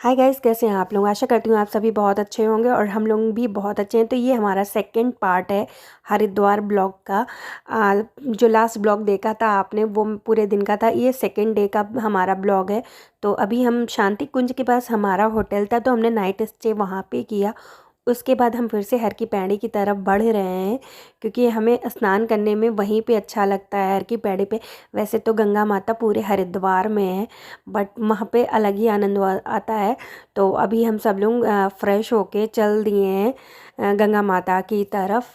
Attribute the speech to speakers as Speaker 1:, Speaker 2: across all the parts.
Speaker 1: Hi guys, कैसे हैं आप लोग। आशा करती हूँ आप सभी बहुत अच्छे होंगे और हम लोग भी बहुत अच्छे हैं। तो ये हमारा सेकंड पार्ट है हरिद्वार ब्लॉग का। जो लास्ट ब्लॉग देखा था आपने वो पूरे दिन का था, ये सेकंड डे का हमारा ब्लॉग है। तो अभी हम शांति कुंज के पास हमारा होटल था, तो हमने नाइट स्टे वहाँ पे किया। उसके बाद हम फिर से हर की पैड़ी की तरफ बढ़ रहे हैं, क्योंकि हमें स्नान करने में वहीं पे अच्छा लगता है, हर की पैड़ी पे। वैसे तो गंगा माता पूरे हरिद्वार में है, बट वहाँ पे अलग ही आनंद आता है। तो अभी हम सब लोग फ्रेश होके चल दिए हैं गंगा माता की तरफ।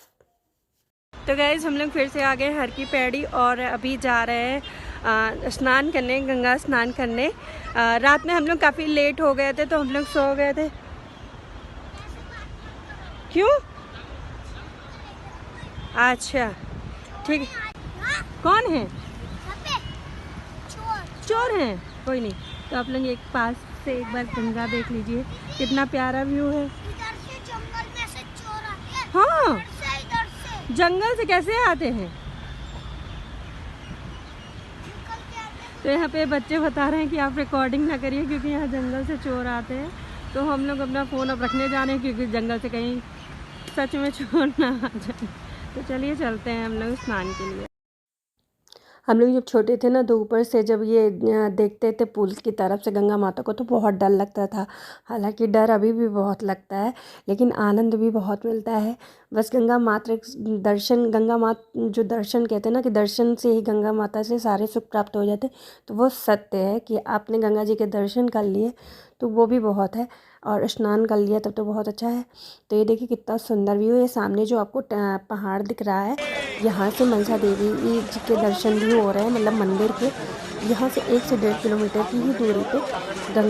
Speaker 1: तो गाइज हम लोग फिर से आ गए हर की पैड़ी और अभी जा रहे हैं स्नान करने, गंगा स्नान करने। रात में हम लोग काफ़ी लेट हो गए थे, तो हम लोग सो गए थे। क्यों? अच्छा, ठीक है। कौन है? चोर हैं? कोई नहीं। तो आप लोग एक पास से एक बार गंगा देख लीजिए, कितना प्यारा व्यू है।
Speaker 2: इधर से जंगल में से चोर आते हैं।
Speaker 1: हाँ,
Speaker 2: इधर से
Speaker 1: जंगल से कैसे आते हैं?
Speaker 2: निकल के आते हैं।
Speaker 1: तो यहाँ पे बच्चे बता रहे हैं कि आप रिकॉर्डिंग ना करिए, क्योंकि यहाँ जंगल से चोर आते हैं। तो हम लोग अपना फ़ोन अब रखने जा रहे हैं, क्योंकि जंगल से कहीं सच में चोर ना आ जाए। तो चलिए चलते हैं हम लोग स्नान के लिए। हम लोग जब छोटे थे ना, तो ऊपर से जब ये देखते थे पुल की तरफ से गंगा माता को, तो बहुत डर लगता था। हालांकि डर अभी भी बहुत लगता है, लेकिन आनंद भी बहुत मिलता है। बस गंगा माता दर्शन, गंगा माता जो दर्शन कहते हैं ना, कि दर्शन से ही गंगा माता से सारे सुख प्राप्त हो जाते, तो वो सत्य है कि आपने गंगा जी के दर्शन कर लिए तो वो भी बहुत है, और स्नान कर लिया तब तो बहुत अच्छा है। तो ये देखिए कितना सुंदर व्यू है। सामने जो आपको पहाड़ दिख रहा है, यहाँ से मनसा देवी जी के दर्शन भी हो रहे हैं, मतलब मंदिर के। यहाँ से 1 से 1.5 किलोमीटर की ही दूरी पे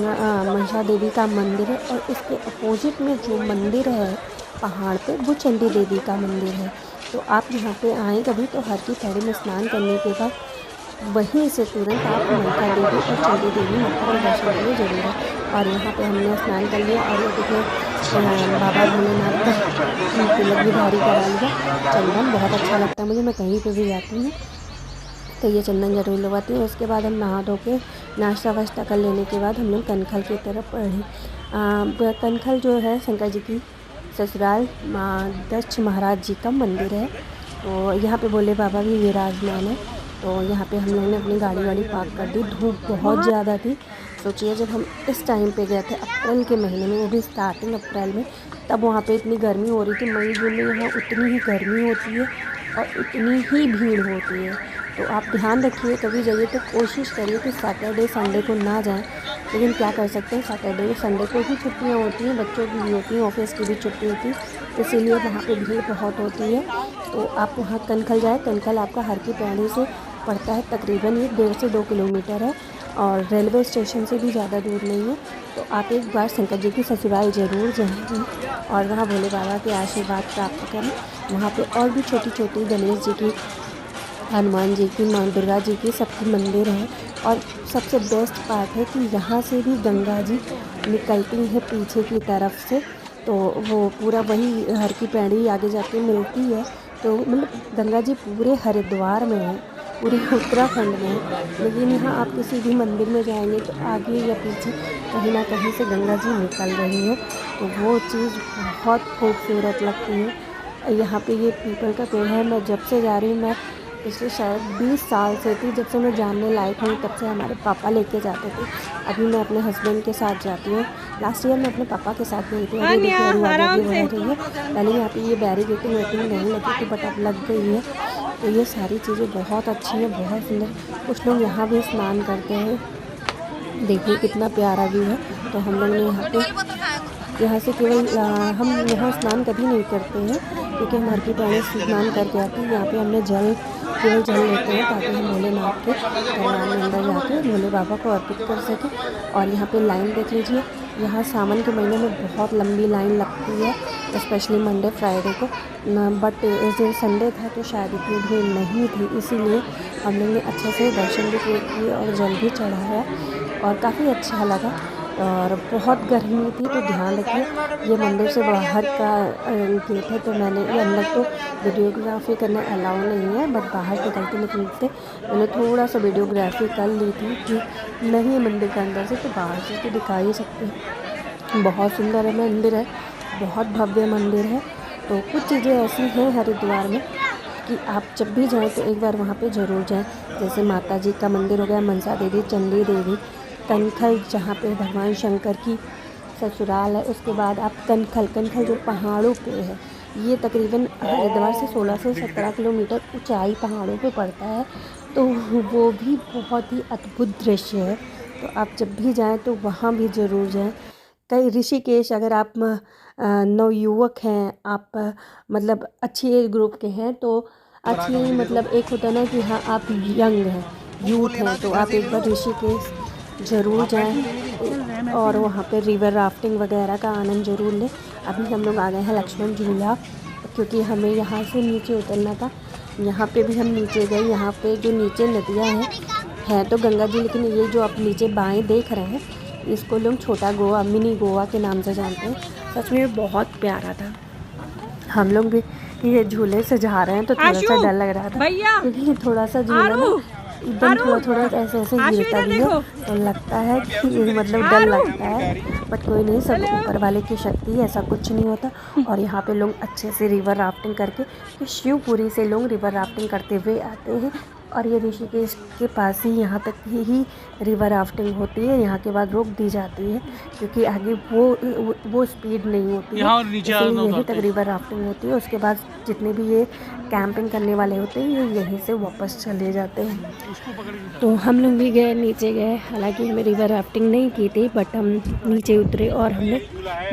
Speaker 1: मनसा देवी का मंदिर है, और इसके अपोजिट में जो मंदिर है पहाड़ पे, वो चंडी देवी का मंदिर है। तो आप यहाँ पे आएँ कभी, तो हर की पैड़ी में स्नान करने के बाद वहीं से तुरंत आप मनसा देवी और चंडी देवी माता के दर्शन के लिए जरूर है। और यहाँ पे हमने स्नान कर लिया, और ये देखिए बाबा भोलेनाथ का तिलक भी भारी करा लिया। चंदन बहुत अच्छा लगता है मुझे, मैं कहीं पे भी जाती हूँ तो ये चंदन जरूर लगवाती हूँ। उसके बाद हम नहा धो के नाश्ता वाश्ता कर लेने के बाद हम लोग कनखल की तरफ बढ़े। कनखल जो है शंकर जी की ससुराल दक्ष महाराज जी का मंदिर है। तो यहाँ पे भोले बाबा भी विराजमान है। तो यहाँ पे हम लोगों ने अपनी गाड़ी पार्क कर दी। धूप बहुत ज़्यादा थी। सोचिए जब हम इस टाइम पे गए थे अप्रैल के महीने में, वो भी स्टार्टिंग अप्रैल में, तब वहाँ पे इतनी गर्मी हो रही थी। मई जून में यहाँ उतनी ही गर्मी होती है और उतनी ही भीड़ होती है। तो आप ध्यान रखिए, कभी जाइए तो कोशिश करिए कि सैटरडे संडे को ना जाएं। लेकिन क्या कर सकते हैं, सैटरडे संडे को भी छुट्टियाँ होती हैं, बच्चों की भी होती हैं, ऑफिस की भी छुट्टी होती है, इसीलिए वहाँ पे भीड़ बहुत होती है। तो आप वहाँ कनखल जाए। कनखल आपका हर की पैड़ी से पड़ता है तकरीबन 1.5 से 2 किलोमीटर है, और रेलवे स्टेशन से भी ज़्यादा दूर नहीं है। तो आप एक बार शंकर जी की ससुराल ज़रूर जाएंगे और वहाँ भोले बाबा के आशीर्वाद प्राप्त करें। वहाँ पे और भी छोटी छोटी गणेश जी की, हनुमान जी की, माँ दुर्गा जी की, सबकी मंदिर है। और सबसे बेस्ट पार्ट है कि यहाँ से भी गंगा जी निकलती है पीछे की तरफ से। तो वो पूरा वही हर की पैड़ी आगे जाके मिलती है। तो मतलब गंगा जी पूरे हरिद्वार में है, पूरे उत्तराखंड में है। लेकिन यहाँ आप किसी भी मंदिर में जाएंगे तो आगे या पीछे कहीं ना कहीं से गंगा जी निकल रही है। तो वो चीज़ बहुत खूबसूरत लगती है। यहाँ पे ये पीपल का पेड़ है। मैं जब से जा रही हूँ, मैं पिछले शायद 20 साल से थी, जब से मैं जानने लायक हूँ तब से हमारे पापा लेके जाते थे। अभी मैं अपने हस्बैंड के साथ जाती हूँ। लास्ट ईयर मैं अपने पापा के साथ गई थी। अभी देखिए आगे बढ़ रही है। पहले यहाँ पे ये बैरिकेडिंग वेटिंग नहीं लगी थी, बट अब लग गई है। तो ये सारी चीज़ें बहुत अच्छी हैं, बहुत सुंदर। कुछ लोग यहाँ भी स्नान करते हैं, देखिए कितना प्यारा व्यू है। तो हम लोग ने यहाँ से केवल हम यहाँ स्नान कभी नहीं करते हैं, क्योंकि हम हर की पैड़ी स्नान करके आते हैं। यहाँ पे हमने केवल जल लेते हैं, ताकि हम भोलेनाथ के दरबार में अंदर जाके भोले बाबा को अर्पित कर सकें। और यहाँ पे लाइन देख लीजिए, यहाँ सावन के महीने में बहुत लंबी लाइन लगती है, स्पेशली मंडे फ्राइडे को। बट इस दिन संडे था तो शायद इतनी भीड़ नहीं थी, इसीलिए हम लोग ने अच्छे से दर्शन भी किए और जल भी चढ़ाया, और काफ़ी अच्छा लगा। और बहुत गर्मी थी, तो ध्यान रखिए ये मंदिर से बाहर का गेट है, तो मैंने ये अंदर तो वीडियोग्राफी करना अलाउ नहीं है, बट बाहर निकलते निकलते मैंने थोड़ा सा वीडियोग्राफी कर ली थी कि नहीं मंदिर के अंदर से, तो बाहर से तो दिखा ही सकते हैं। बहुत सुंदर है मंदिर है, बहुत भव्य मंदिर है। तो कुछ चीज़ें ऐसी हैं हरिद्वार में कि आप जब भी जाएं तो एक बार वहाँ पे ज़रूर जाएं। जैसे माता जी का मंदिर हो गया, मनसा देवी, चंडी देवी, कनखल जहाँ पे भगवान शंकर की ससुराल है। उसके बाद आप कनखल जो पहाड़ों पे है, ये तकरीबन हरिद्वार से 16 से 17 किलोमीटर ऊंचाई पहाड़ों पे पड़ता है, तो वो भी बहुत ही अद्भुत दृश्य है। तो आप जब भी जाएं तो वहाँ भी ज़रूर जाएं। कई ऋषिकेश, अगर आप नवयुवक हैं, आप मतलब अच्छी एज ग्रुप के हैं, तो अच्छी मतलब एक होता है ना कि हाँ आप यंग हैं, यूथ हैं, तो आप एक बार ऋषिकेश ज़रूर जाएं और वहाँ पे रिवर राफ्टिंग वगैरह का आनंद ज़रूर लें। अभी हम लोग आ गए हैं लक्ष्मण झूला, क्योंकि हमें यहाँ से नीचे उतरना था। यहाँ पे भी हम नीचे गए। यहाँ पे जो नीचे नदियाँ हैं तो गंगा जी, लेकिन ये जो आप नीचे बाएं देख रहे हैं, इसको लोग छोटा गोवा, मिनी गोवा के नाम से जानते हैं। सच में बहुत प्यारा था। हम लोग भी ये झूले से जा रहे हैं तो थोड़ा सा डर लग रहा था, क्योंकि थोड़ा सा झूला ना एकदम थोड़ा ऐसे गिरता भी है, तो लगता है कि मतलब डर लगता है, बट कोई नहीं, सब ऊपर वाले की शक्ति है, ऐसा कुछ नहीं होता। और यहाँ पे लोग अच्छे से रिवर राफ्टिंग करके, शिवपुरी से लोग रिवर राफ्टिंग करते हुए आते हैं। और ये ऋषिकेश के पास ही यहाँ तक ही रिवर राफ्टिंग होती है, यहाँ के बाद रोक दी जाती है, क्योंकि आगे वो स्पीड नहीं होती है, इसलिए यहीं तक रिवर राफ्टिंग होती है। उसके बाद जितने भी ये कैंपिंग करने वाले होते हैं, ये यहीं से वापस चले जाते हैं। तो हम लोग भी गए, नीचे गए, हालांकि हमें रिवर राफ्टिंग नहीं की थी, बट हम नीचे उतरे और हमने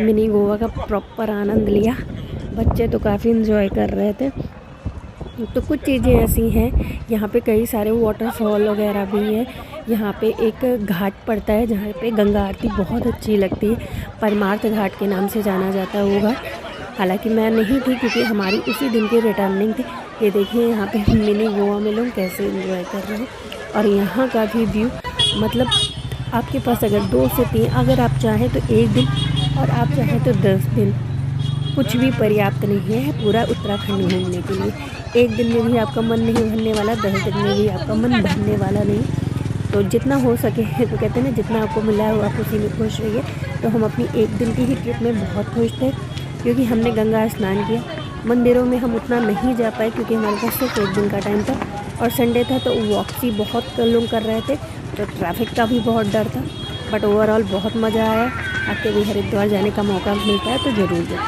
Speaker 1: मिनी गोवा का प्रॉपर आनंद लिया। बच्चे तो काफ़ी इन्जॉय कर रहे थे। तो कुछ चीज़ें ऐसी हैं, यहाँ पे कई सारे वाटरफॉल वगैरह भी है। यहाँ पे एक घाट पड़ता है जहाँ पे गंगा आरती बहुत अच्छी लगती है, परमार्थ घाट के नाम से जाना जाता है वो घाट। हालांकि मैं नहीं थी, क्योंकि हमारी उसी दिन की रिटर्निंग थी। ये देखिए यहाँ पे मिनी गोवा में लोग कैसे एंजॉय कर रहे हैं। और यहाँ का भी व्यू, मतलब आपके पास अगर 2 से 3, अगर आप चाहें तो 1 दिन और आप चाहें तो 10 दिन, कुछ भी पर्याप्त नहीं है पूरा उत्तराखंड घूमने के लिए। 1 दिन में भी आपका मन नहीं भरने वाला, 10 दिन में भी आपका मन भरने वाला नहीं। तो जितना हो सके, तो कहते हैं ना, जितना आपको मिला है वो आप उसी में खुश रहिए। तो हम अपनी 1 दिन की ही ट्रिप में बहुत खुश थे, क्योंकि हमने गंगा स्नान किया। मंदिरों में हम उतना नहीं जा पाए, क्योंकि हमारे पास सिर्फ 1 दिन का टाइम था और संडे था, तो वॉक्सी बहुत लोग कर रहे थे, तो ट्रैफिक का भी बहुत डर था। बट ओवरऑल बहुत मज़ा आया। आपके भी हरिद्वार जाने का मौका मिलता है तो ज़रूर जाए।